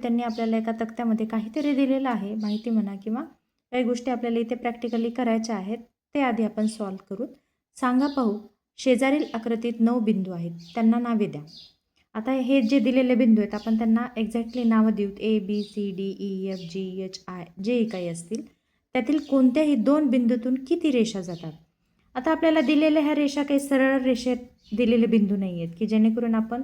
त्यांनी आपल्याला एका तक्त्यामध्ये काहीतरी दिलेलं आहे, माहिती म्हणा किंवा काही गोष्टी आपल्याला इथे प्रॅक्टिकली करायच्या आहेत. ते आधी आपण सॉल्व्ह करू. सांगा पाहू, शेजारील आकृतीत 9 बिंदू आहेत, त्यांना नावे द्या. आता हे जे दिलेले बिंदू आहेत आपण त्यांना एक्झॅक्टली नावं देऊ. ABCDEFGHI जेही काही असतील त्यातील कोणत्याही 2 बिंदूतून किती रेषा जातात. आता आपल्याला दिलेल्या ह्या रेषा काही सरळ रेषेत दिलेले बिंदू नाही आहेत की जेणेकरून आपण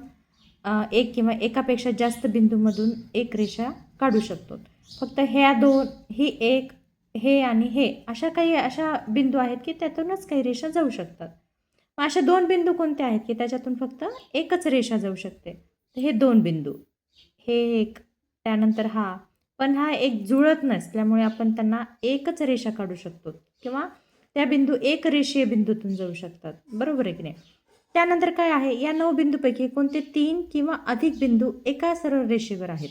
एक किंवा एकापेक्षा जास्त बिंदूमधून एक रेषा काढू शकतो. फक्त ह्या 2, ही एक, हे आणि हे अशा बिंदू आहेत की त्यातूनच काही रेषा जाऊ शकतात. मग अशा 2 बिंदू कोणते आहेत की त्याच्यातून फक्त एकच रेषा जाऊ शकते. तर हे 2 बिंदू, हे एक, त्यानंतर हा. पण हा एक जुळत नसल्यामुळे आपण त्यांना एकच रेषा काढू शकतो किंवा त्या बिंदू एक रेषीय बिंदूतून जाऊ शकतात. बरोबर आहे की नाही. त्यानंतर काय आहे, या 9 बिंदूपैकी कोणते 3 किंवा अधिक बिंदू एका सरळ रेषेवर आहेत.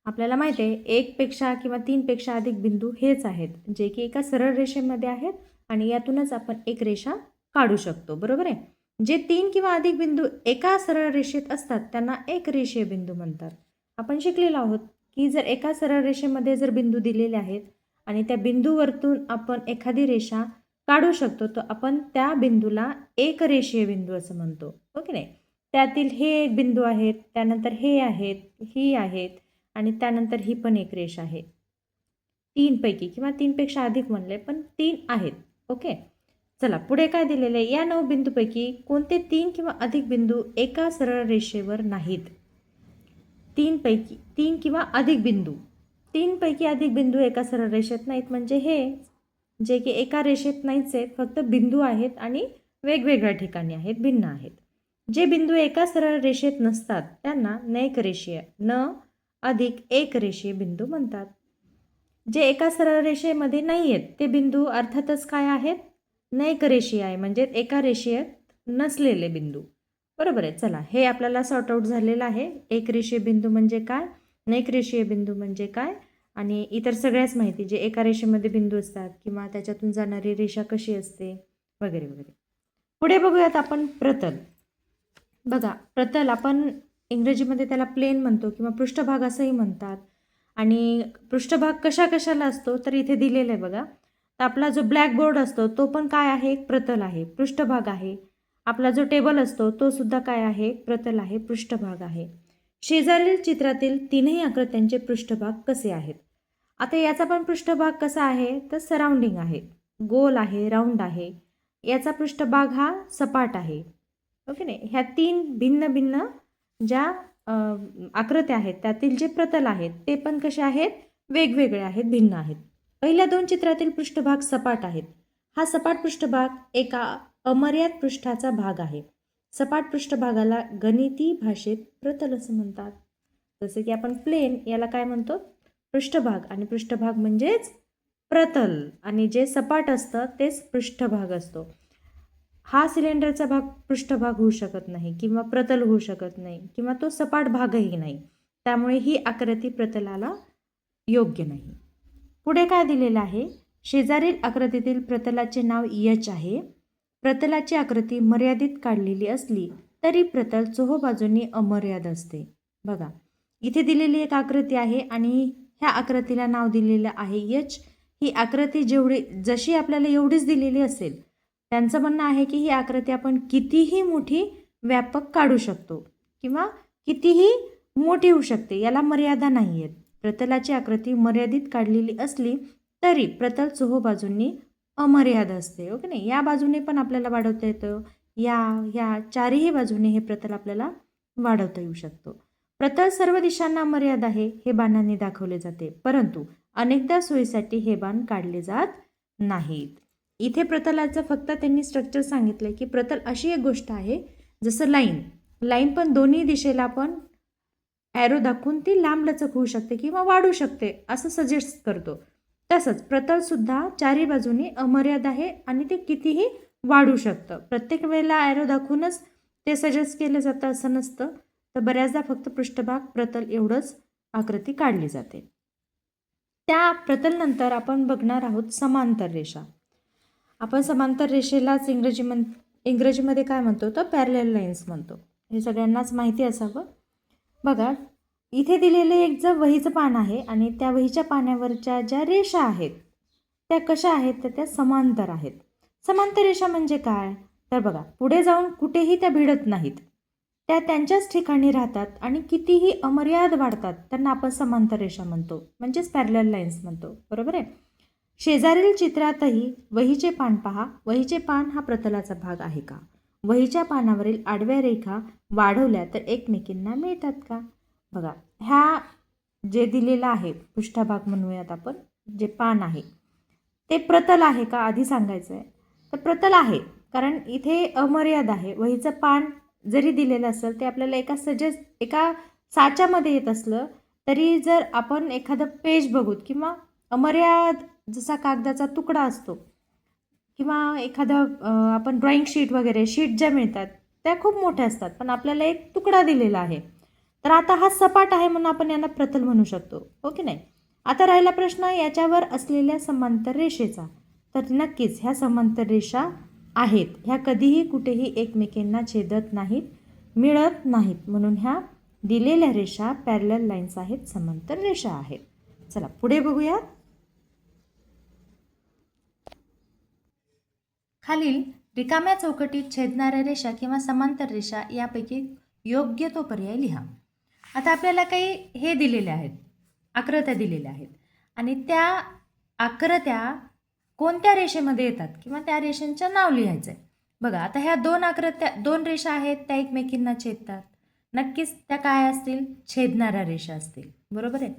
आपल्याला माहिती आहे 1 पेक्षा किंवा 3 पेक्षा अधिक बिंदू हेच आहेत जे की एका सरळ रेषेमध्ये आहेत आणि यातूनच आपण एक रेषा काढू शकतो. बरोबर आहे. जे 3 किंवा अधिक बिंदू एका सरळ रेषेत असतात त्यांना एक रेषीय बिंदू म्हणतात. आपण शिकलेलो आहोत की जर एका सरळ रेषेमध्ये जर बिंदू दिलेले आहेत आणि त्या बिंदूवरतून आपण एखादी रेषा काढू शकतो तर आपण त्या बिंदूला एक रेषीय बिंदू असं म्हणतो. ओके नाही. त्यातील हे एक बिंदू आहेत, त्यानंतर हे आहेत, ही आहेत आणि त्यानंतर ही पण एक रेषा आहे. 3 पैकी किंवा 3 पेक्षा अधिक म्हणले पण 3 आहेत. ओके. चला पुढे काय दिलेले आहे, या 9 बिंदूपैकी कोणते 3 किंवा अधिक बिंदू एका सरळ रेषेवर नाहीत. 3 पैकी 3 किंवा अधिक बिंदू, 3 पैकी अधिक बिंदू एका सरळ रेषेत नाहीत म्हणजे हे जे की एका रेषेत नाहीच आहेत, फक्त बिंदू आहेत आणि वेगवेगळ्या ठिकाणी आहेत, भिन्न आहेत. जे बिंदू एका सरळ रेषेत नसतात त्यांना नैक रेषीय, न अधिक एक रेषीय बिंदू म्हणतात. जे एका सरळ रेषेमध्ये नाही आहेत ते बिंदू अर्थातच काय आहेत, नैक रेषीय आहे, म्हणजे एका रेषेत नसलेले बिंदू. बरोबर आहे. चला हे आपल्याला सॉर्ट आउट झालेलं आहे. एक रेषीय बिंदू म्हणजे काय, नैक रेषीय बिंदू म्हणजे काय आणि इतर सगळ्याच माहिती जे एका रेषेमध्ये बिंदू असतात किंवा त्याच्यातून जाणारी रेषा कशी असते वगैरे वगैरे. पुढे बघूयात आपण प्रतल. बघा प्रतल आपण इंग्रजीमध्ये त्याला प्लेन म्हणतो किंवा पृष्ठभाग असंही म्हणतात. आणि पृष्ठभाग कशाला असतो तर इथे दिलेलं आहे बघा. तर आपला जो ब्लॅकबोर्ड असतो तो पण काय आहे, एक प्रतल आहे, पृष्ठभाग आहे. आपला जो टेबल असतो तो सुद्धा काय आहे, प्रतल आहे, पृष्ठभाग आहे. शेजारील चित्रातील 3ही आकृत्यांचे पृष्ठभाग कसे आहेत. आता याचा पण पृष्ठभाग कसा आहे तर सराउंडिंग आहे, गोल आहे, राऊंड आहे. याचा पृष्ठभाग हा सपाट आहे. ओके नाही. ह्या 3 भिन्न भिन्न ज्या आकृत्या आहेत त्यातील जे प्रतल आहेत ते पण कसे आहेत, वेगवेगळे आहेत, भिन्न आहेत. पहिल्या 2 चित्रातील पृष्ठभाग सपाट आहेत. हा सपाट पृष्ठभाग एका अमर्याद पृष्ठाचा भाग आहे. सपाट पृष्ठभागाला गणिती भाषेत प्रतल असं म्हणतात. जसे की आपण प्लेन याला काय म्हणतो, पृष्ठभाग, आणि पृष्ठभाग म्हणजेच प्रतल आणि जे सपाट असतं तेच पृष्ठभाग असतो. हा सिलेंडरचा भाग पृष्ठभाग होऊ शकत नाही किंवा प्रतल होऊ शकत नाही किंवा तो सपाट भागही नाही, त्यामुळे ही आकृती प्रतलाला योग्य नाही. पुढे काय दिलेलं आहे, शेजारील आकृतीतील प्रतलाचे नाव यच आहे. प्रतलाची आकृती मर्यादित काढलेली असली तरी प्रतल चोहोबाजूंनी अमर्याद असते. बघा इथे दिलेली एक आकृती आहे आणि ह्या आकृतीला नाव दिलेलं आहे यच. ही आकृती जशी आपल्याला एवढीच दिलेली असेल, त्यांचं म्हणणं आहे की ही आकृती आपण कितीही मोठी व्यापक काढू शकतो किंवा कितीही मोठी होऊ शकते, याला मर्यादा नाही आहेत. प्रतलाची आकृती मर्यादित काढलेली असली तरी प्रतल चोहोबाजूंनी अमर्याद असते. ओके नाही. या बाजूने पण आपल्याला वाढवता येतं, ह्या चारही बाजूने हे प्रतल आपल्याला वाढवता येऊ शकतो. प्रतल सर्व दिशांना मर्याद आहे हे बाणांनी दाखवले जाते, परंतु अनेकदा सोयीसाठी हे बाण काढले जात नाहीत. इथे प्रतलाचं फक्त त्यांनी स्ट्रक्चर सांगितलंय की प्रतल अशी एक गोष्ट आहे जसं लाईन पण दोन्ही दिशेला आपण ॲरो दाखवून ती लांबलचक होऊ शकते किंवा वाढू शकते असं सजेस्ट करतो. तसंच प्रतल सुद्धा चारी बाजूनी अमर्याद आहे आणि ते कितीही वाढू शकतं. प्रत्येक वेळेला ॲरो दाखवूनच ते सजेस्ट केलं जातं असं नसतं. तर बऱ्याचदा फक्त पृष्ठभाग, प्रतल एवढंच आकृती काढली जाते. त्या प्रतलनंतर आपण बघणार आहोत समांतर रेषा. आपण समांतर रेषेलाच इंग्रजीमध्ये काय म्हणतो तर पॅरलल लाईन्स म्हणतो. हे सगळ्यांनाच माहिती असावं. बघा इथे दिलेलं एक जर वहीचं पान आहे आणि त्या वहीच्या पानावरच्या ज्या रेषा आहेत त्या कशा आहेत, तर त्या समांतर आहेत. समांतर रेषा म्हणजे काय, तर बघा पुढे जाऊन कुठेही त्या भिडत नाहीत, त्या त्यांच्याच ठिकाणी राहतात आणि कितीही अमर्याद वाढतात, त्यांना आपण समांतर रेषा म्हणतो, म्हणजेच पॅरलल लाईन्स म्हणतो. बरोबर आहे. शेजारील चित्रातही वहीचे पान पहा. वहीचे पान हा प्रतलाचा भाग आहे का? वहीच्या पानावरील आडव्या रेखा वाढवल्या तर एकमेकींना मिळतात का? बघा, ह्या जे दिलेलं आहे पृष्ठभाग म्हणूयात आपण, जे पान आहे ते प्रतल आहे का आधी सांगायचं आहे. तर प्रतल आहे, कारण इथे अमर्याद आहे. वहीचं पान जरी दिलेलं असेल ते आपल्याला एका साच्यामध्ये येत असलं तरी जर आपण एखादं पेज बघूत किंवा अमर्याद जसा कागदाचा तुकडा असतो किंवा एखादं आपण ड्रॉइंग शीट वगैरे शीट ज्या मिळतात त्या खूप मोठ्या असतात, पण आपल्याला एक तुकडा दिलेला आहे, तर आता हा सपाट आहे म्हणून आपण यांना प्रतल म्हणू शकतो, हो की नाही. आता राहिला प्रश्न याच्यावर असलेल्या समांतर रेषेचा. तर नक्कीच ह्या समांतर रेषा आहेत, ह्या कधीही कुठेही एकमेकींना छेदत नाहीत, मिळत नाहीत, म्हणून ह्या दिलेल्या रेषा पॅरलल लाईन्स आहेत, समांतर रेषा आहेत. चला पुढे बघूया. खालील रिकाम्या चौकटीत छेदणाऱ्या रेषा किंवा समांतर रेषा यापैकी योग्य तो पर्याय लिहा. आता आपल्याला काही हे दिलेले आहेत, आकृत्या दिलेल्या आहेत आणि त्या आकृत्या कोणत्या रेषेमध्ये येतात किंवा त्या रेषांचं नाव लिहायचं आहे. बघा, आता ह्या दोन रेषा आहेत, त्या एकमेकींना छेदतात. नक्कीच त्या काय असतील, छेदणाऱ्या रेषा असतील. बरोबर आहे.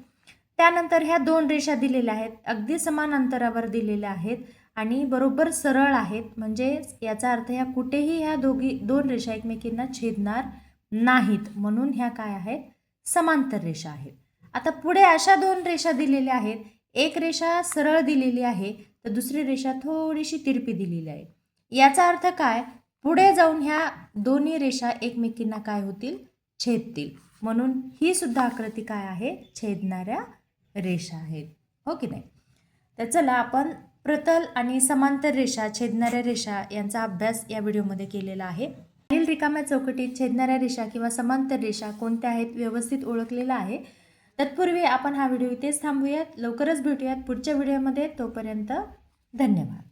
त्यानंतर ह्या दोन रेषा दिलेल्या आहेत, अगदी समान अंतरावर दिलेल्या आहेत आणि बरोबर सरळ आहेत, म्हणजे याचा अर्थ ह्या कुठेही ह्या दोन रेषा एकमेकींना छेदणार नाहीत, म्हणून ह्या काय आहेत, समांतर रेषा आहेत. आता पुढे अशा दोन रेषा दिलेल्या आहेत, एक रेषा सरळ दिलेली आहे तर दुसरी रेषा थोडीशी तिरपी दिलेली आहे. याचा अर्थ काय, पुढे जाऊन ह्या दोन्ही रेषा एकमेकींना काय होतील, छेदतील, म्हणून ही सुद्धा आकृती काय आहे, छेदणाऱ्या रेषा आहेत, हो की नाही. तर चला आपण प्रतल आणि समांतर रेषा, छेदणाऱ्या रेषा यांचा अभ्यास या व्हिडिओमध्ये केलेला आहे. खालील रिकाम्या चौकटीत छेदणाऱ्या रेषा किंवा समांतर रेषा कोणत्या आहेत व्यवस्थित ओळखलेला आहे. तत्पूर्वी आपण हा व्हिडिओ इथेच थांबूयात. लवकरच भेटूयात पुढच्या व्हिडिओमध्ये. तोपर्यंत धन्यवाद.